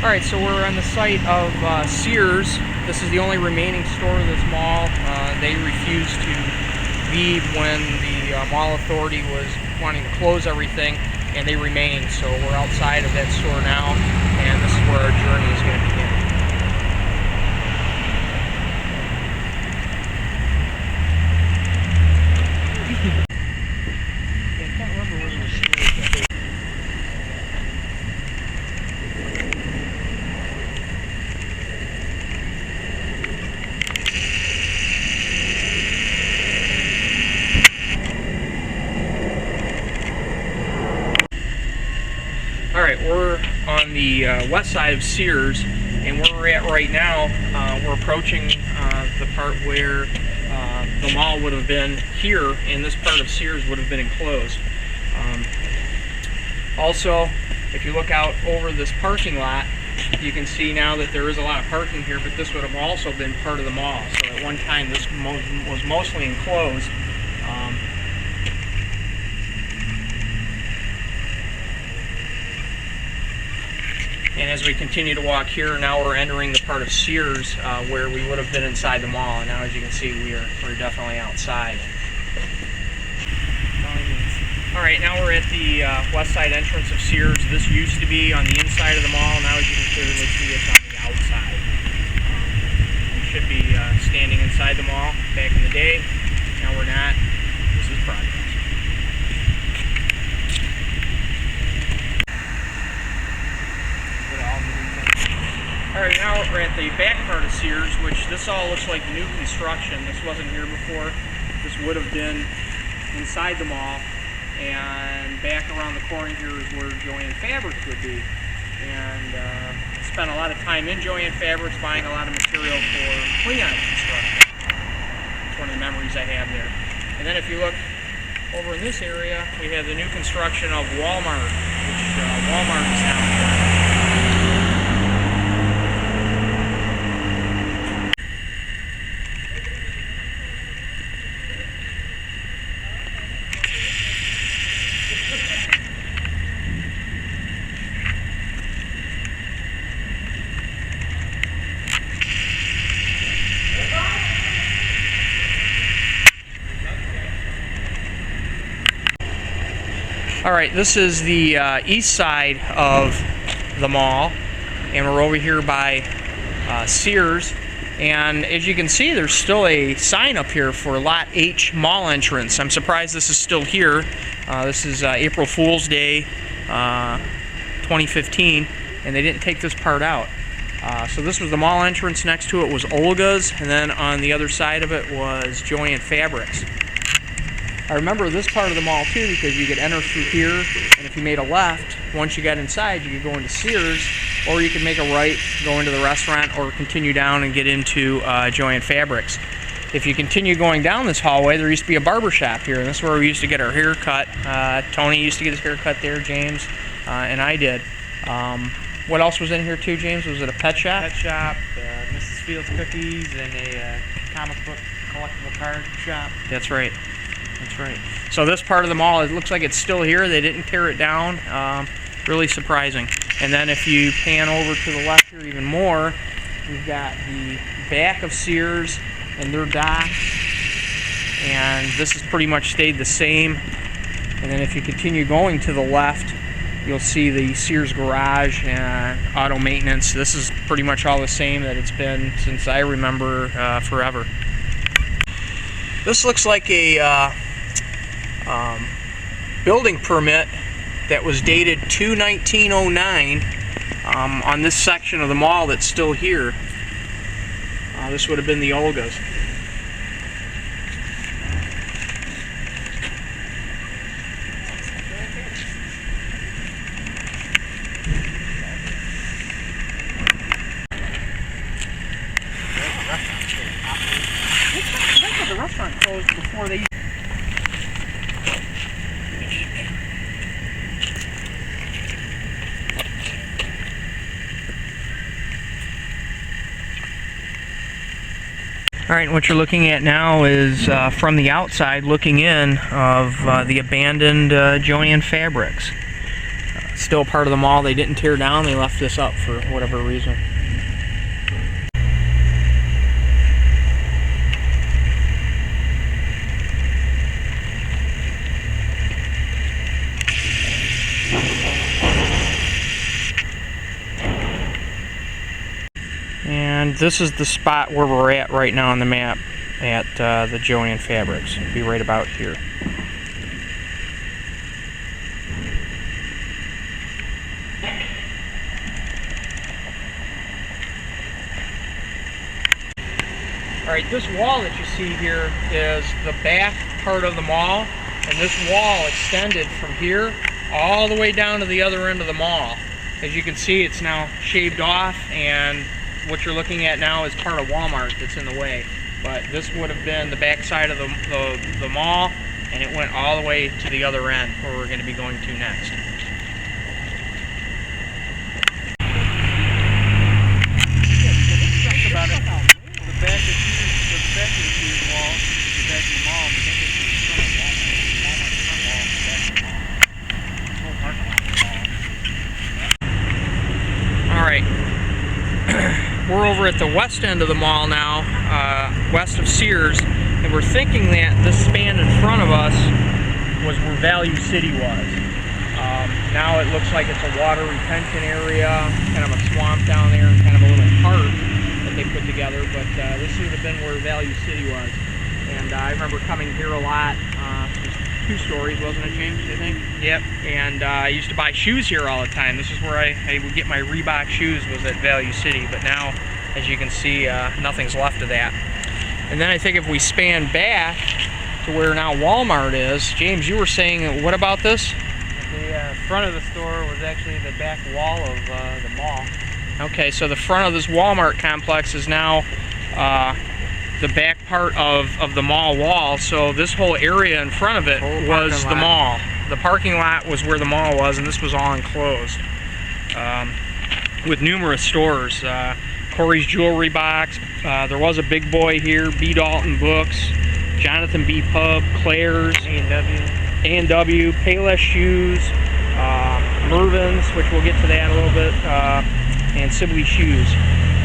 Alright, so we're on the site of Sears. This is the only remaining store in this mall. They refused to leave when the mall authority was wanting to close everything, and they remain. So we're outside of that store now, and this is where our journey is going to begin. I can't remember where the store is. Alright, we're on the west side of Sears, and where we're at right now, we're approaching the part where the mall would have been here, and this part of Sears would have been enclosed. Also, if you look out over this parking lot, you can see now that there is a lot of parking here, but this would have also been part of the mall. So at one time this was mostly enclosed. And as we continue to walk here, now we're entering the part of Sears where we would have been inside the mall. And now, as you can see, we're definitely outside. Alright, now we're at the west side entrance of Sears. This used to be on the inside of the mall. Now, as you can clearly see, it's on the outside. We should be standing inside the mall back in the day. Now we're not. This is progress. Alright, now we're at the back part of Sears, which this all looks like new construction. This wasn't here before. This would have been inside the mall, and back around the corner here is where Joann Fabrics would be. And spent a lot of time in Joann Fabrics buying a lot of material for Leon construction. It's one of the memories I have there. And then if you look over in this area, we have the new construction of Walmart, which Walmart is down here. Alright, this is the east side of the mall, and we're over here by Sears, and as you can see, there's still a sign up here for Lot H mall entrance. I'm surprised this is still here. This is April Fool's Day 2015, and they didn't take this part out. So this was the mall entrance. Next to it was Olga's, and then on the other side of it was Joann Fabrics. I remember this part of the mall too, because you could enter through here, and if you made a left, once you got inside, you could go into Sears, or you could make a right, go into the restaurant, or continue down and get into Joann Fabrics. If you continue going down this hallway, there used to be a barber shop here, and this is where we used to get our hair cut. Tony used to get his hair cut there, James, and I did. What else was in here too, James? Was it a pet shop? Pet shop, Mrs. Fields Cookies, and a comic book collectible card shop. That's right. That's right. So this part of the mall, it looks like it's still here. They didn't tear it down. Really surprising. And then if you pan over to the left here even more, we've got the back of Sears and their dock. And this has pretty much stayed the same. And then if you continue going to the left, you'll see the Sears garage and auto maintenance. This is pretty much all the same that it's been since I remember forever. This looks like a building permit that was dated 2/1909 on this section of the mall that's still here. This would have been the Olga's. The restaurant closed before they... Alright, what you're looking at now is from the outside looking in of the abandoned Joann Fabrics. still part of the mall. They didn't tear down. They left this up for whatever reason. And this is the spot where we're at right now on the map at the Joann Fabrics. It'll be right about here. Alright, this wall that you see here is the back part of the mall, and this wall extended from here all the way down to the other end of the mall. As you can see, it's now shaved off, and what you're looking at now is part of Walmart that's in the way. But this would have been the back side of the mall, and it went all the way to the other end where we're going to be going to next. About it. The back of the wall, the back of the mall, I think it's the front of Walmart's front wall, the back of the mall. The whole parking lot of the mall. Alright. We're over at the west end of the mall now, west of Sears, and we're thinking that this span in front of us was where Value City was. Now it looks like it's a water retention area, kind of a swamp down there, and kind of a little park that they put together, but this would have been where Value City was. And I remember coming here a lot. It was 2 stories, wasn't it, James, I think? Yep. And I used to buy shoes here all the time. This is where I would get my Reebok shoes, was at Value City, but now, as you can see, nothing's left of that. And then I think if we span back to where now Walmart is, James, you were saying, what about this? The front of the store was actually the back wall of the mall. Okay, so the front of this Walmart complex is now the back part of the mall wall, so this whole area in front of it was the mall. The parking lot was where the mall was, and this was all enclosed with numerous stores. Corey's Jewelry Box, there was a Big Boy here, B. Dalton Books, Jonathan B. Pub, Claire's, A&W, Payless Shoes, Mervin's, which we'll get to that in a little bit, and Sibley Shoes.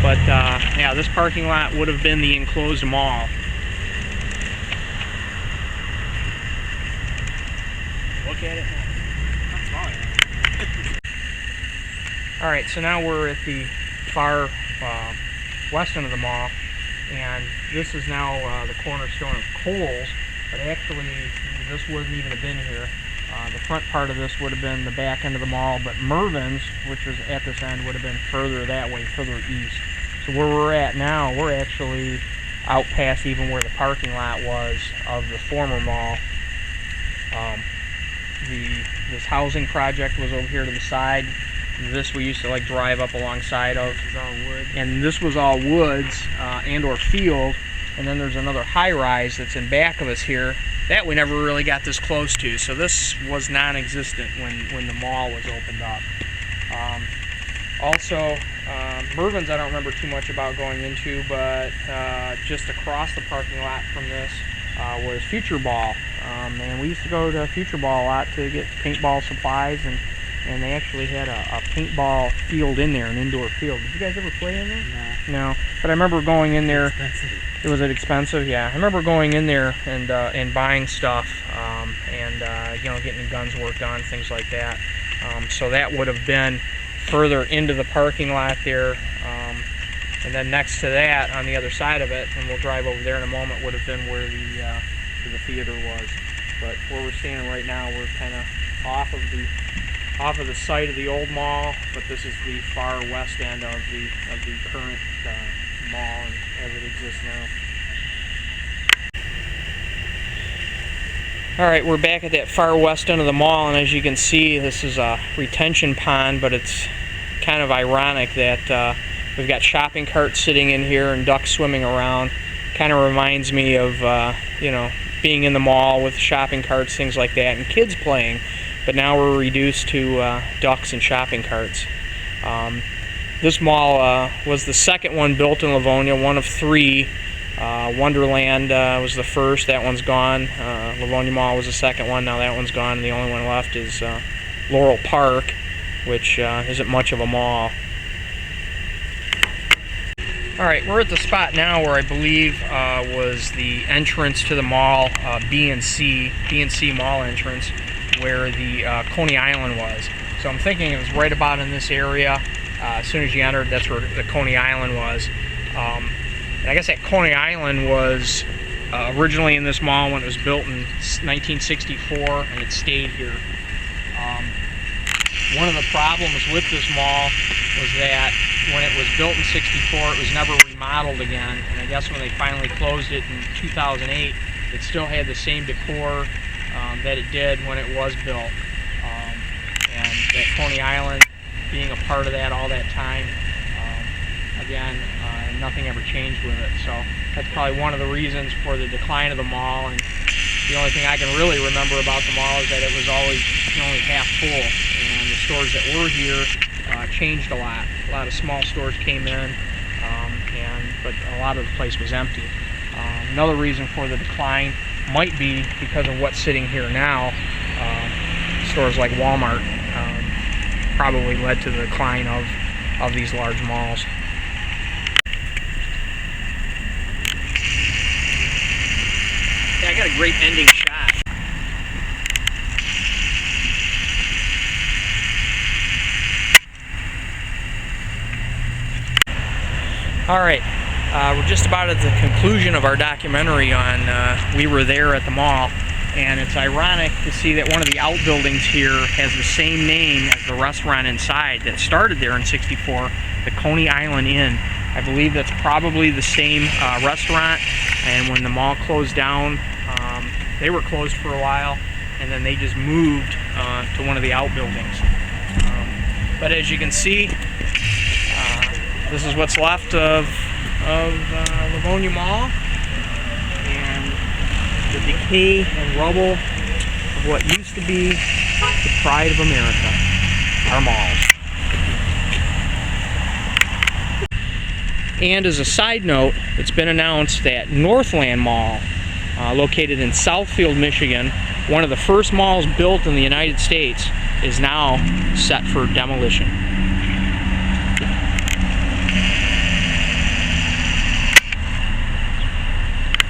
But yeah, this parking lot would have been the enclosed mall. Look at it. Alright, so now we're at the far west end of the mall, and this is now the cornerstone of Kohl's, but actually this wouldn't even have been here. The front part of this would have been the back end of the mall, but Mervin's, which was at this end, would have been further that way, further east. So where we're at now, we're actually out past even where the parking lot was of the former mall. This housing project was over here to the side. This we used to like drive up alongside of. This is all wood. And this was all woods and or field. And then there's another high-rise that's in back of us here that we never really got this close to. So this was non-existent when the mall was opened up. Also, Mervin's I don't remember too much about going into, but just across the parking lot from this was Future Ball. And we used to go to Future Ball a lot to get paintball supplies, and they actually had a paintball field in there, an indoor field. Did you guys ever play in there? No. But I remember going in there. Was it expensive? Yeah. I remember going in there and buying stuff, and you know, getting guns worked on, things like that. So that would have been further into the parking lot there, and then next to that, on the other side of it, and we'll drive over there in a moment, would have been where the theater was. But where we're standing right now, we're kind of off of the site of the old mall, but this is the far west end of the current mall as it exists now. Alright, we're back at that far west end of the mall, and as you can see, this is a retention pond, but it's kind of ironic that we've got shopping carts sitting in here and ducks swimming around. Kind of reminds me of you know, being in the mall with shopping carts, things like that, and kids playing. But now we're reduced to ducks and shopping carts. This mall was the second one built in Livonia, one of 3. Wonderland was the first, that one's gone. Livonia Mall was the second one, now that one's gone, and the only one left is Laurel Park. which isn't much of a mall. Alright, we're at the spot now where I believe was the entrance to the mall, B&C Mall entrance, where the Coney Island was. So I'm thinking it was right about in this area. As soon as you entered, that's where the Coney Island was. And I guess that Coney Island was originally in this mall when it was built in 1964, and it stayed here. One of the problems with this mall was that when it was built in 64, it was never remodeled again, and I guess when they finally closed it in 2008, it still had the same decor that it did when it was built. And that Coney Island being a part of that all that time, again, nothing ever changed with it. So that's probably one of the reasons for the decline of the mall. And the only thing I can really remember about the mall is that it was always only half full, and the stores that were here changed a lot. A lot of small stores came in, but a lot of the place was empty. Another reason for the decline might be because of what's sitting here now. Stores like Walmart probably led to the decline of these large malls. Yeah, I got a great ending shot. Alright, we're just about at the conclusion of our documentary on We Were There at the Mall, and it's ironic to see that one of the outbuildings here has the same name as the restaurant inside that started there in '64, the Coney Island Inn. I believe that's probably the same restaurant, and when the mall closed down, they were closed for a while, and then they just moved to one of the outbuildings. But as you can see, this is what's left of Livonia Mall, and the decay and rubble of what used to be the pride of America, our malls. And as a side note, it's been announced that Northland Mall, located in Southfield, Michigan, one of the first malls built in the United States, is now set for demolition.